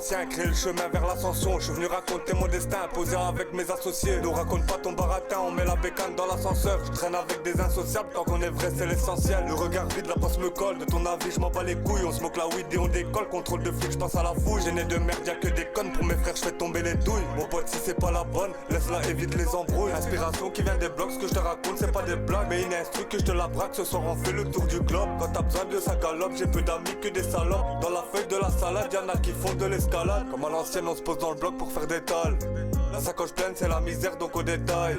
anciens, créer le chemin vers l'ascension. Je suis venu raconter mon destin, posé avec mes associés. Nous raconte pas ton baratin, on met la bécane dans l'ascenseur. Je traîne avec des insociables, tant qu'on est vrai c'est l'essentiel. Le regard vide, la passe me colle, de ton avis je m'en bats les couilles. On smoke la weed et on décolle, contrôle de flic, je passe à la fouille. J'ai né de merde, y'a que des connes, pour mes frères je fais tomber les douilles. Mon pote si c'est pas la bonne, laisse-la évite les embrouilles. Inspiration qui vient des blocs, ce que je te raconte c'est pas des blagues. Mais une instru que je te la braque, ce soir on fait le tour du globe. Quand t'as besoin de sa galope, j'ai peu d'amis que des salopes. Dans la feuille de la salade, y'en a qui font de l'escalade. Comme à l'ancienne on se pose dans le bloc pour faire des tales. La sacoche pleine c'est la misère donc au détail.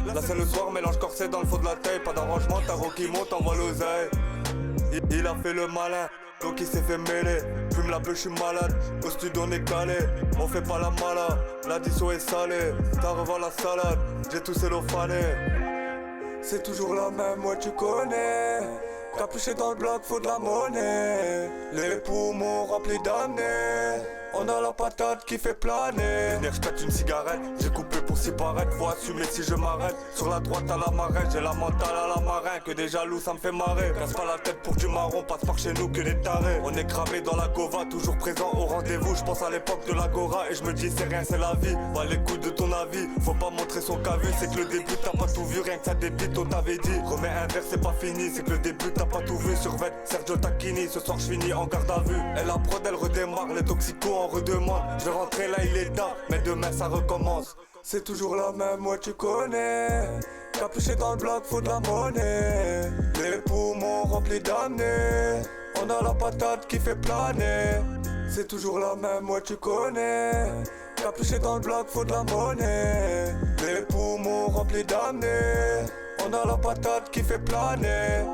Là c'est le soir, mélange corset dans le fond de la taille. Pas d'arrangement, tarot qui monte, envoie l'oseille. Il a fait le malin, donc il s'est fait mêler. Fume la beuh, je suis malade, au studio on est calé. On fait pas la mala, l'addition est salée. T'as revoir la salade, j'ai tout cellophané. C'est toujours la même, ouais tu connais. Capuché dans le bloc, faut de la monnaie. Les poumons remplis d'amné. On a la patate qui fait planer. Venir, j'pète une cigarette, j'ai coupé pour s'y paraître. Faut assumer si je m'arrête. Sur la droite à la marée, j'ai la mentale à la marin. Que des jaloux ça me fait marrer. Casse pas la tête pour du marron, passe par chez nous que des tarés. On est cramé dans la gova, toujours présent au rendez-vous. J'pense à l'époque de l'agora et je me dis c'est rien, c'est la vie. Pas les coups de ton avis, faut pas montrer son cavu. C'est que le début t'as pas tout vu, rien que ça débite, on t'avait dit. Remets un verre, c'est pas fini, c'est que le début t'as pas tout vu. Survêt Sergio Tacchini, ce soir j'finis en garde à vue. Elle la prod, elle redémarre, les toxicos en redemande. Je vais rentrer là, il est tard, mais demain ça recommence. C'est toujours la même, ouais tu connais. Capuché dans le bloc, faut de la monnaie. Les poumons remplis d'amné. On a la patate qui fait planer. C'est toujours la même, ouais tu connais. Capuché dans le bloc, faut de la monnaie. Les poumons remplis d'amné. On a la patate qui fait planer.